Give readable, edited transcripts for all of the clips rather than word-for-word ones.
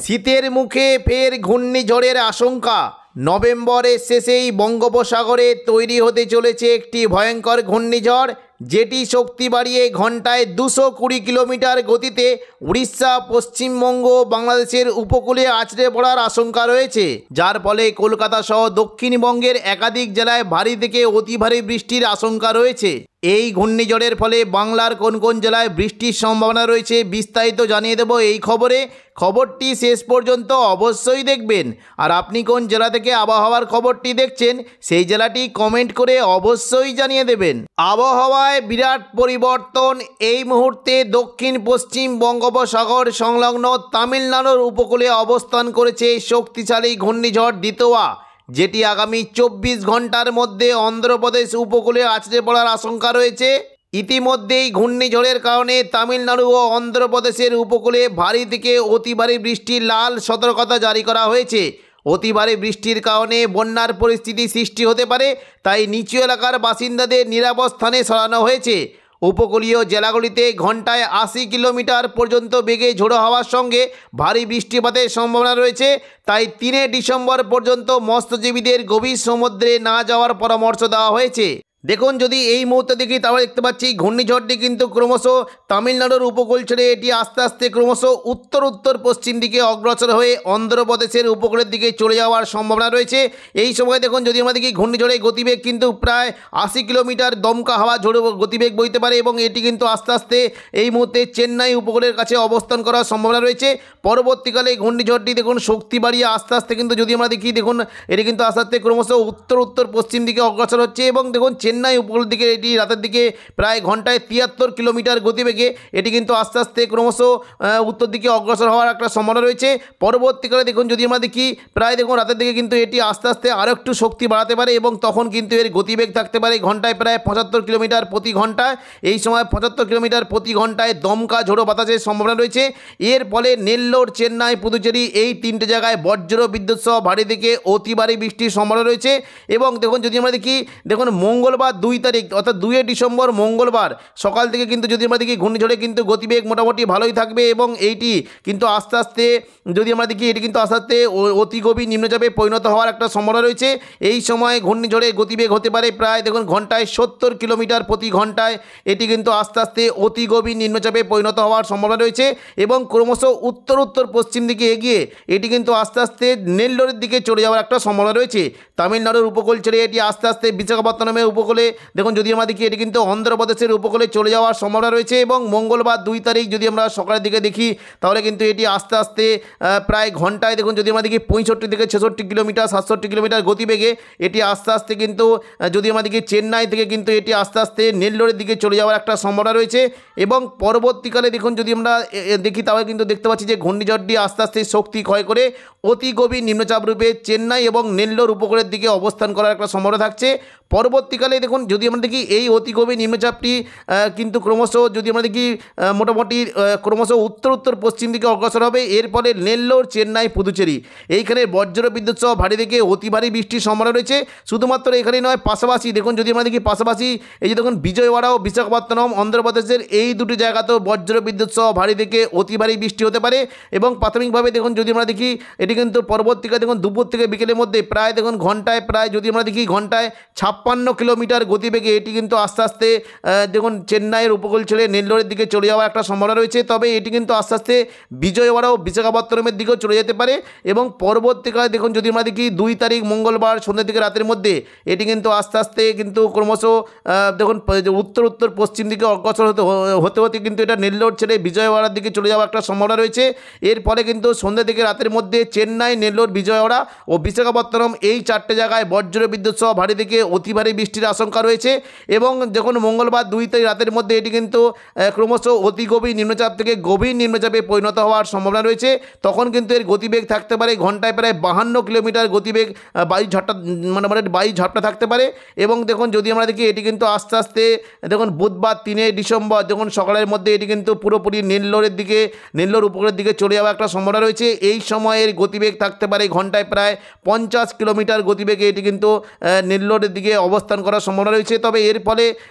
শীতের মুখে ফের ঘূর্ণিঝড়ের আশঙ্কা। নভেম্বরের শেষেই বঙ্গোপসাগরে তৈরি হতে চলেছে একটি ভয়ঙ্কর ঘূর্ণিঝড়, যেটি শক্তি বাড়িয়ে ঘন্টায় 220 কিলোমিটার গতিতে উড়িষ্যা, পশ্চিমবঙ্গ, বাংলাদেশের উপকূলে আছড়ে পড়ার আশঙ্কা রয়েছে, যার ফলে কলকাতা সহ দক্ষিণবঙ্গের একাধিক জেলায় ভারী থেকে অতি ভারী বৃষ্টির আশঙ্কা রয়েছে। এই ঘূর্ণিঝড়ের ফলে বাংলার কোন কোন জেলায় বৃষ্টির সম্ভাবনা রয়েছে বিস্তারিত জানিয়ে দেব এই খবরে। খবরটি শেষ পর্যন্ত অবশ্যই দেখবেন। আর আপনি কোন জেলা থেকে আবহাওয়ার খবরটি দেখছেন সেই জেলাটি কমেন্ট করে অবশ্যই জানিয়ে দেবেন। আবহাওয়ায় বিরাট পরিবর্তন। এই মুহূর্তে দক্ষিণ পশ্চিম বঙ্গোপসাগর সংলগ্ন তামিলনাড়ুর উপকূলে অবস্থান করেছে শক্তিশালী ঘূর্ণিঝড় দিতোয়া, যেটি আগামী 24 ঘন্টার মধ্যে অন্ধ্রপ্রদেশ উপকূলে আছড়ে পড়ার আশঙ্কা রয়েছে। ইতিমধ্যেই ঘূর্ণিঝড়ের কারণে তামিলনাড়ু ও অন্ধ্রপ্রদেশের উপকূলে ভারী থেকে অতি ভারী বৃষ্টির লাল সতর্কতা জারি করা হয়েছে। অতি ভারী বৃষ্টির কারণে বন্যার পরিস্থিতি সৃষ্টি হতে পারে, তাই নিচু এলাকার বাসিন্দাদের নিরাপদ স্থানে সরানো হয়েছে। উপকূলীয় জেলাগুলিতে ঘন্টায় 80 কিলোমিটার পর্যন্ত বেগে ঝোড়ো হওয়ার সঙ্গে ভারী বৃষ্টিপাতের সম্ভাবনা রয়েছে, তাই 3 ডিসেম্বর পর্যন্ত মৎস্যজীবীদের গভীর সমুদ্রে না যাওয়ার পরামর্শ দেওয়া হয়েছে। দেখুন, যদি এই মুহূর্তে দেখি তাহলে দেখতে পাচ্ছি ঘূর্ণিঝড়টি কিন্তু ক্রমশ তামিলনাড়ুর উপকূল ছেড়ে এটি আস্তে আস্তে ক্রমশ উত্তর পশ্চিম দিকে অগ্রসর হয়ে অন্ধ্রপ্রদেশের উপকূলের দিকে চলে যাওয়ার সম্ভাবনা রয়েছে। এই সময় দেখুন, যদি আমরা দেখি ঘূর্ণিঝড়ের গতিবেগ কিন্তু প্রায় 80 কিলোমিটার দমকা হাওয়া ঝোড়ো গতিবেগ বইতে পারে এবং এটি কিন্তু আস্তে আস্তে এই মুহূর্তে চেন্নাই উপকূলের কাছে অবস্থান করার সম্ভাবনা রয়েছে। পরবর্তীকালে ঘূর্ণিঝড়টি দেখুন শক্তি বাড়িয়ে আস্তে আস্তে কিন্তু যদি আমরা দেখি দেখুন এটি কিন্তু আস্তে আস্তে ক্রমশ উত্তর পশ্চিম দিকে অগ্রসর হচ্ছে এবং দেখুন চেন্নাই উপকূলের দিকে এটি রাতের দিকে প্রায় ঘন্টায় 73 কিলোমিটার গতিবেগে এটি কিন্তু আস্তে আস্তে ক্রমশ উত্তর দিকে অগ্রসর হওয়ার একটা সম্ভাবনা রয়েছে। পরবর্তীকালে দেখুন যদি আমরা দেখি প্রায় দেখুন রাতের দিকে কিন্তু এটি আস্তে আস্তে আরও একটু শক্তি বাড়াতে পারে এবং তখন কিন্তু এর গতিবেগ থাকতে পারে ঘন্টায় প্রায় 75 কিলোমিটার প্রতি ঘন্টায়। এই সময় 75 কিলোমিটার প্রতি ঘন্টায় দমকা ঝোড়ো বাতাসের সম্ভাবনা রয়েছে। এর ফলে নেল্লোর, চেন্নাই, পুদুচেরি এই 3টে জায়গায় বজ্র বিদ্যুৎ সহ ভারী থেকে অতি ভারী বৃষ্টির সম্ভাবনা রয়েছে। এবং দেখুন যদি আমরা দেখি দেখুন মঙ্গলবার 2 তারিখ অর্থাৎ 2 ডিসেম্বর মঙ্গলবার সকাল থেকে কিন্তু যদি আমরা দেখি ঘূর্ণিঝড়ে কিন্তু গতিবেগ মোটামুটি ভালোই থাকবে এবং এইটি কিন্তু আস্তে আস্তে যদি আমরা দেখি এটি কিন্তু আস্তে আস্তে অতি গভীর নিম্নচাপে পরিণত হওয়ার একটা সম্ভাবনা রয়েছে। এই সময় ঘূর্ণিঝড়ে গতিবেগ হতে পারে প্রায় দেখুন ঘন্টায় 70 কিলোমিটার প্রতি ঘন্টায়। এটি কিন্তু আস্তে আস্তে অতি গভীর নিম্নচাপে পরিণত হওয়ার সম্ভাবনা রয়েছে এবং ক্রমশ উত্তর পশ্চিম দিকে এগিয়ে এটি কিন্তু আস্তে আস্তে নেল্লোরের দিকে চলে যাওয়ার একটা সম্ভাবনা রয়েছে। তামিলনাড়ুর উপকূল ছেড়ে এটি আস্তে আস্তে বিশাখাপত্তনমের উপকূলে দেখুন যদি আমরা দেখি এটি কিন্তু অন্ধ্রপ্রদেশের উপকূলে চলে যাওয়ার সম্ভাবনা রয়েছে এবং মঙ্গলবার 2 তারিখ যদি আমরা সকালের দিকে দেখি তাহলে কিন্তু এটি আস্তে আস্তে প্রায় ঘন্টায় দেখুন যদি আমরা দেখি 65 থেকে 66 কিলোমিটার 67 কিলোমিটার গতিবেগে এটি আস্তে আস্তে কিন্তু যদি আমরা দেখি চেন্নাই থেকে কিন্তু এটি আস্তে আস্তে নেল্লোরের দিকে চলে যাওয়ার একটা সম্ভাবনা রয়েছে। এবং পরবর্তীকালে দেখুন যদি আমরা দেখি তাহলে কিন্তু দেখতে পাচ্ছি যে ঘূর্ণিঝড়টি আস্তে আস্তে শক্তি ক্ষয় করে অতি গভীর নিম্নচাপ রূপে চেন্নাই এবং নেল্লোর উপকূলের দিকে অবস্থান করার একটা সম্ভাবনা থাকছে। পরবর্তীকালে দেখুন যদি আমরা দেখি এই অতি গভীর নিম্নচাপটি কিন্তু ক্রমশ যদি আমরা দেখি মোটামুটি ক্রমশ উত্তর পশ্চিম দিকে অগ্রসর হবে। এর ফলে নেল্লোর, চেন্নাই, পুদুচেরি এইখানে বজ্র বিদ্যুৎ সহ ভারী থেকে অতি ভারী বৃষ্টির সম্ভাবনা রয়েছে। শুধুমাত্র এখানে নয়, পাশাপাশি দেখুন যদি আমরা দেখি পাশাপাশি এই যে দেখুন বিজয়ওয়াড়া ও বিশাখাপত্তনম অন্ধ্রপ্রদেশের এই দুটি জায়গাতেও বজ্র বিদ্যুৎ সহ ভারী থেকে অতি ভারী বৃষ্টি হতে পারে। এবং প্রাথমিকভাবে দেখুন যদি আমরা দেখি এটি কিন্তু পরবর্তীকালে দেখুন দুপুর থেকে বিকেলের মধ্যে প্রায় দেখুন ঘন্টায় প্রায় যদি আমরা দেখি ঘন্টায় 56 কিলোমিটার গতিবেগে এটি কিন্তু আস্তে আস্তে দেখুন চেন্নাইয়ের উপকূল ছেড়ে নেল্লোরের দিকে চলে যাওয়ার একটা সম্ভাবনা রয়েছে। তবে এটি কিন্তু আস্তে আস্তে বিজয়ওয়াড়া ও বিশাখাপত্তনমের দিকেও চলে যেতে পারে। এবং পরবর্তীকালে দেখুন যদি আমরা দেখি 2 তারিখ মঙ্গলবার সন্ধ্যা থেকে রাতের মধ্যে এটি কিন্তু আস্তে আস্তে কিন্তু ক্রমশ দেখুন উত্তর পশ্চিম দিকে অগ্রসর হতে কিন্তু এটা নেল্লোর ছেড়ে বিজয়ওয়াড়ার দিকে চলে যাওয়ার একটা সম্ভাবনা রয়েছে। এর ফলে কিন্তু সন্ধ্যা থেকে রাতের মধ্যে চেন্নাই, নেল্লোর, বিজয়ওয়াড়া ও বিশাখাপত্তনম এই 4টে জায়গায় বজ্র বিদ্যুৎ সহ ভারী থেকে অতি ভারী বৃষ্টির আশঙ্কা রয়েছে। এবং যখন মঙ্গলবার 2 তারিখ রাতের মধ্যে এটি কিন্তু ক্রমশ অতি গভীর নিম্নচাপ থেকে গভীর নিম্নচাপে পরিণত হওয়ার সম্ভাবনা রয়েছে। তখন কিন্তু এর গতিবেগ থাকতে পারে ঘন্টায় প্রায় 52 কিলোমিটার গতিবেগ, বায়ু ঝাপটা থাকতে পারে। এবং দেখুন যদি আমরা দেখি এটি কিন্তু আস্তে আস্তে দেখুন বুধবার 3 ডিসেম্বর যখন সকালের মধ্যে এটি কিন্তু পুরোপুরি নেল্লোর উপকূলের দিকে চলে যাওয়ার একটা সম্ভাবনা রয়েছে। এই সময়ের গতিবেগ থাকতে পারে ঘন্টায় প্রায় 50 কিলোমিটার গতিবেগে এটি কিন্তু নেল্লোরের দিকে অবস্থান করার সম্ভাবনা রয়েছে। তবে এর ফলে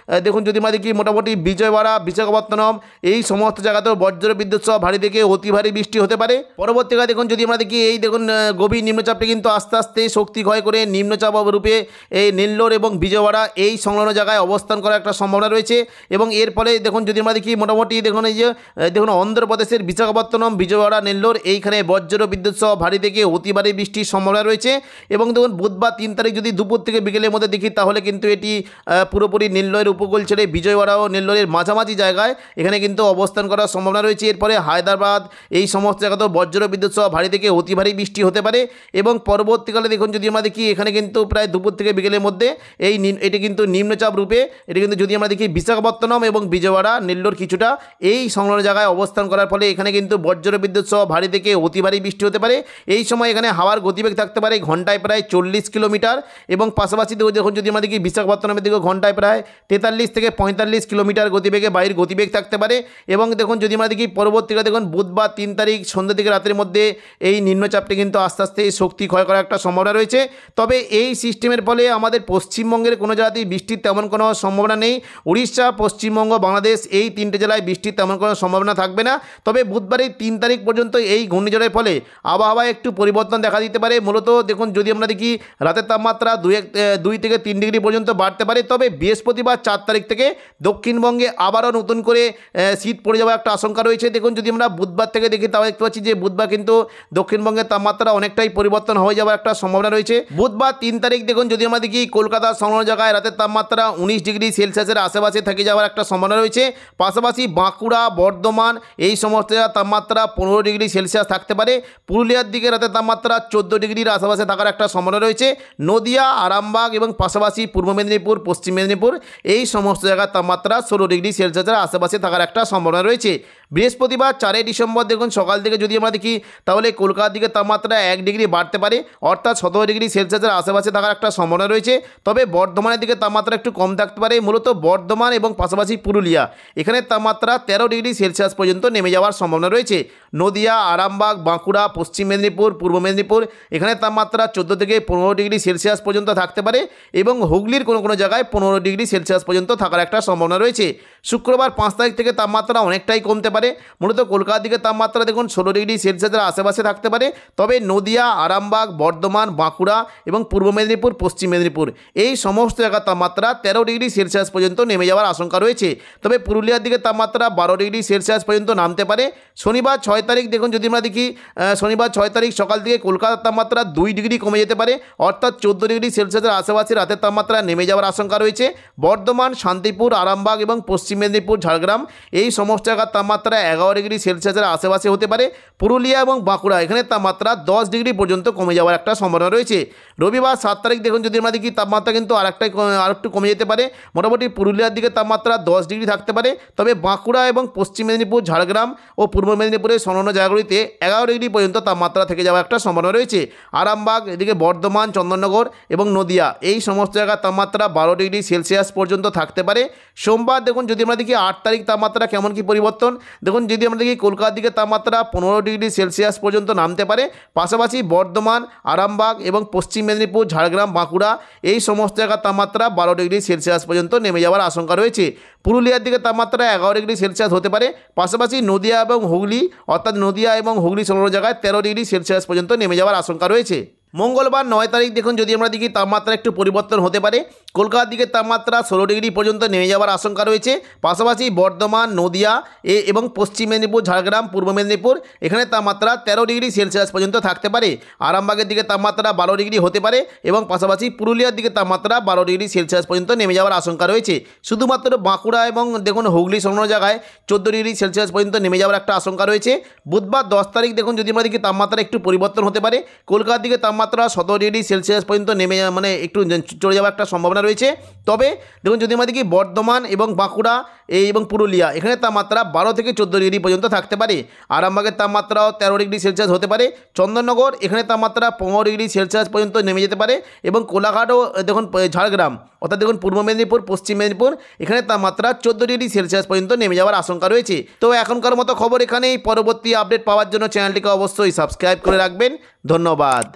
দেখুন যদি আমরা দেখি মোটামুটি বিজয়ওয়াড়া, বিশাখাপত্তনম এই সমস্ত জায়গাতেও বজ্র বিদ্যুৎ সহ ভারী থেকে অতি ভারী বৃষ্টি হতে পারে। পরবর্তীকালে দেখুন যদি আমরা দেখি এই দেখুন গভীর নিম্নচাপটি কিন্তু আস্তে আস্তে শক্তি ক্ষয় করে নিম্নচাপ রূপে এই নেল্লোর এবং বিজয়ওয়াড়া এই সংলগ্ন জায়গায় অবস্থান করার একটা সম্ভাবনা রয়েছে। এবং এর ফলে দেখুন যদি আমরা দেখি মোটামুটি দেখুন এই যে দেখুন অন্ধ্রপ্রদেশের বিশাখাপত্তনম, বিজয়ওয়াড়া, নেল্লোর এইখানে বজ্র বিদ্যুৎ সহ ভারী থেকে অতি ভারী বৃষ্টির সম্ভাবনা রয়েছে। এবং দেখুন বুধবার 3 তারিখ যদি দুপুর থেকে বিকেলের মধ্যে দেখি তাহলে কিন্তু এটি পুরোপুরি নেল্লোরের উপকূল ছেড়ে বিজয়ওয়াড়া ও নেল্লোরের মাঝামাঝি জায়গায় এখানে কিন্তু অবস্থান করার সম্ভাবনা রয়েছে। এরপরে হায়দ্রাবাদ এই সমস্ত জায়গাতেও বজ্র বিদ্যুৎ সহ ভারী থেকে অতি ভারী বৃষ্টি হতে পারে। এবং পরবর্তীকালে দেখুন যদি আমরা দেখি এখানে কিন্তু প্রায় দুপুর থেকে বিকেলের মধ্যে এটি কিন্তু নিম্নচাপ রূপে এটি কিন্তু যদি আমরা দেখি বিশাখাপত্তনম এবং বিজয়ওয়াড়া, নেল্লোর কিছুটা এই সংলগ্ন জায়গায় অবস্থান করার ফলে এখানে কিন্তু বজ্র বিদ্যুৎ সহ ভারী থেকে অতি ভারী বৃষ্টি হতে পারে। এই সময় এখানে হাওয়ার গতিবেগ থাকতে পারে ঘন্টায় প্রায় 40 কিলোমিটার এবং পাশাপাশি যখন যদি আমরা দেখি বিশাখাপত্তনমের দিকে ঘন্টায় প্রায় 43 থেকে 45 কিলোমিটার গতিবেগে বায়ুর গতিবেগ থাকতে পারে। এবং দেখুন যদি আমরা দেখি পরবর্তীকালে দেখুন বুধবার 3 তারিখ সন্ধ্যা থেকে রাতের মধ্যে এই নিম্নচাপটি কিন্তু আস্তে আস্তে শক্তি ক্ষয় করার একটা সম্ভাবনা রয়েছে। তবে এই সিস্টেমের ফলে আমাদের পশ্চিমবঙ্গের কোনো জায়গাতেই বৃষ্টির তেমন কোনো সম্ভাবনা নেই। উড়িষ্যা, পশ্চিমবঙ্গ, বাংলাদেশ এই 3টে জেলায় বৃষ্টির তেমন কোনো সম্ভাবনা থাকবে না। তবে বুধবারের 3 তারিখ পর্যন্ত এই ঘূর্ণিঝড়ের ফলে আবহাওয়ায় একটু পরিবর্তন দেখা দিতে পারে। মূলত দেখুন যদি আমরা দেখি রাতের তাপমাত্রা 2 থেকে 3 ডিগ্রি পর্যন্ত বাড়তে পারে। তবে বৃহস্পতিবার 4 তারিখ থেকে দক্ষিণবঙ্গে আবারও নতুন করে শীত পড়ে যাওয়ার একটা আশঙ্কা রয়েছে। দেখুন যদি আমরা বুধবার থেকে দেখি তাও দেখতে পাচ্ছি যে বুধবার কিন্তু দক্ষিণবঙ্গের তাপমাত্রা অনেকটাই পরিবর্তন হয়ে যাওয়ার একটা সম্ভাবনা রয়েছে। বুধবার 3 তারিখ দেখুন যদি আমরা দেখি কলকাতার সংলগ্ন জায়গায় রাতের তাপমাত্রা 19 ডিগ্রি সেলসিয়াসের আশেপাশে থেকে যাওয়ার একটা সম্ভাবনা রয়েছে। পাশাপাশি বাঁকুড়া, বর্ধমান এই সমস্ত জায়গার তাপমাত্রা 15 ডিগ্রি সেলসিয়াস থাকতে পারে। পুরুলিয়ার দিকে রাতের তাপমাত্রা 14 ডিগ্রির আশেপাশে থাকার একটা সম্ভাবনা রয়েছে। নদিয়া, আরামবাগ এবং পাশাপাশি পূর্ব মেদিনীপুর, পশ্চিম মেদিনীপুর এই সমস্ত জায়গার তাপমাত্রা 16 ডিগ্রি সেলসিয়াসের আশেপাশে থাকার একটা সম্ভাবনা রয়েছে। বৃহস্পতিবার 4 ডিসেম্বর দেখুন সকাল থেকে যদি আমরা দেখি তাহলে কলকাতার দিকে তাপমাত্রা 1 ডিগ্রি বাড়তে পারে, অর্থাৎ 17 ডিগ্রি সেলসিয়াসের আশেপাশে থাকার একটা সম্ভাবনা রয়েছে। তবে বর্ধমানের দিকে তাপমাত্রা একটু কম থাকতে পারে। মূলত বর্ধমান এবং পাশাপাশি পুরুলিয়া এখানে তাপমাত্রা 13 ডিগ্রি সেলসিয়াস পর্যন্ত নেমে যাওয়ার সম্ভাবনা রয়েছে। নদিয়া, আরামবাগ, বাঁকুড়া, পশ্চিম মেদিনীপুর, পূর্ব মেদিনীপুর এখানে তাপমাত্রা 14 থেকে 15 ডিগ্রি সেলসিয়াস পর্যন্ত থাকতে পারে এবং হুগলির কোনো জায়গায় 15 ডিগ্রি সেলসিয়াস পর্যন্ত থাকার একটা সম্ভাবনা রয়েছে। শুক্রবার 5 তারিখ থেকে তাপমাত্রা অনেকটাই কমতে পারে। মূলত কলকাতার দিকে তাপমাত্রা দেখুন 16 ডিগ্রি সেলসিয়াসের আশেপাশে থাকতে পারে। তবে নদিয়া, আরামবাগ, বর্ধমান, বাঁকুড়া এবং পূর্ব মেদিনীপুর, পশ্চিম মেদিনীপুর এই সমস্ত জায়গার তাপমাত্রা 13 ডিগ্রি সেলসিয়াস পর্যন্ত নেমে যাওয়ার আশঙ্কা রয়েছে। তবে পুরুলিয়ার দিকে তাপমাত্রা 12 ডিগ্রি সেলসিয়াস পর্যন্ত নামতে পারে। শনিবার 6 তারিখ দেখুন যদি আমরা দেখি শনিবার 6 তারিখ সকাল থেকে কলকাতার তাপমাত্রা 2 ডিগ্রি কমে যেতে পারে, অর্থাৎ 14 ডিগ্রি সেলসিয়াসের আশেপাশে রাতের তাপমাত্রা নেমে যাওয়ার আশঙ্কা রয়েছে। বর্ধমান, শান্তিপুর, আরামবাগ এবং পশ্চিম মেদিনীপুর, ঝাড়গ্রাম এই সমস্ত জায়গার তাপমাত্রা 11 ডিগ্রি সেলসিয়াসের আশেপাশে হতে পারে। পুরুলিয়া এবং বাঁকুড়া এখানে তাপমাত্রা 10 ডিগ্রি পর্যন্ত কমে যাওয়ার একটা সম্ভাবনা রয়েছে। রবিবার 7 তারিখ দেখুন যদি আমরা দেখি তাপমাত্রা কিন্তু আরেকটু কমে যেতে পারে। মোটামুটি পুরুলিয়ার দিকে তাপমাত্রা 10 ডিগ্রি থাকতে পারে। তবে বাঁকুড়া এবং পশ্চিম মেদিনীপুর, ঝাড়গ্রাম ও পূর্ব মেদিনীপুরের সংলগ্ন জায়গাগুলিতে 11 ডিগ্রি পর্যন্ত তাপমাত্রা থেকে যাওয়ার একটা সম্ভাবনা রয়েছে। আরামবাগ, এদিকে বর্ধমান, চন্দননগর এবং নদিয়া এই সমস্ত জায়গার তাপমাত্রা 12 ডিগ্রি সেলসিয়াস পর্যন্ত থাকতে পারে। সোমবার দেখুন যদি আমরা দেখি 8 তারিখ তাপমাত্রা কেমন কি পরিবর্তন, দেখুন যদি আমরা দেখি কলকাতার দিকে তাপমাত্রা 15 ডিগ্রি সেলসিয়াস পর্যন্ত নামতে পারে। পাশাপাশি বর্ধমান, আরামবাগ এবং পশ্চিম মেদিনীপুর, ঝাড়গ্রাম, বাঁকুড়া এই সমস্ত জায়গার তাপমাত্রা 12 ডিগ্রি সেলসিয়াস পর্যন্ত নেমে যাওয়ার আশঙ্কা রয়েছে। পুরুলিয়ার দিকে তাপমাত্রা 11 ডিগ্রি সেলসিয়াস হতে পারে। পাশাপাশি নদিয়া এবং হুগলি অর্থাৎ নদিয়া এবং হুগলি সংলগ্ন জায়গায় 13 ডিগ্রি সেলসিয়াস পর্যন্ত নেমে যাওয়ার আশঙ্কা রয়েছে। মঙ্গলবার 9 তারিখ দেখুন যদি আমরা দেখি তাপমাত্রা একটু পরিবর্তন হতে পারে। কলকাতার দিকে তাপমাত্রা 16 ডিগ্রি পর্যন্ত নেমে যাওয়ার আশঙ্কা রয়েছে। পাশাপাশি বর্ধমান, নদিয়া এবং পশ্চিম মেদিনীপুর, ঝাড়গ্রাম, পূর্ব মেদিনীপুর এখানে তাপমাত্রা 13 ডিগ্রি সেলসিয়াস পর্যন্ত থাকতে পারে। আরামবাগের দিকে তাপমাত্রা 12 ডিগ্রি হতে পারে এবং পাশাপাশি পুরুলিয়ার দিকে তাপমাত্রা 12 ডিগ্রি সেলসিয়াস পর্যন্ত নেমে যাওয়ার আশঙ্কা রয়েছে। শুধুমাত্র বাঁকুড়া এবং দেখুন হুগলি সংলগ্ন জায়গায় 14 ডিগ্রি সেলসিয়াস পর্যন্ত নেমে যাওয়ার একটা আশঙ্কা রয়েছে। বুধবার 10 তারিখ দেখুন যদি আমরা দেখি তাপমাত্রা একটু পরিবর্তন হতে পারে। কলকাতার দিকে তাপমাত্রা 17 ডিগ্রি সেলসিয়াস পর্যন্ত নেমে একটু চলে যাওয়ার একটা সম্ভাবনা রয়েছে। তবে দেখুন যদি আমরা দেখি বর্ধমান এবং বাঁকুড়া এবং পুরুলিয়া এখানে তাপমাত্রা 12 থেকে 14 ডিগ্রি পর্যন্ত থাকতে পারে। আরামবাগের তাপমাত্রাও 13 ডিগ্রি সেলসিয়াস হতে পারে। চন্দননগর এখানে তাপমাত্রা 15 ডিগ্রি সেলসিয়াস পর্যন্ত নেমে যেতে পারে এবং কোলাঘাটও দেখুন ঝাড়গ্রাম অর্থাৎ দেখুন পূর্ব মেদিনীপুর, পশ্চিম মেদিনীপুর এখানে তাপমাত্রা 14 ডিগ্রি সেলসিয়াস পর্যন্ত নেমে যাওয়ার আশঙ্কা রয়েছে। তো এখনকার মতো খবর এখানেই। পরবর্তী আপডেট পাওয়ার জন্য চ্যানেলটিকে অবশ্যই সাবস্ক্রাইব করে রাখবেন। ধন্যবাদ।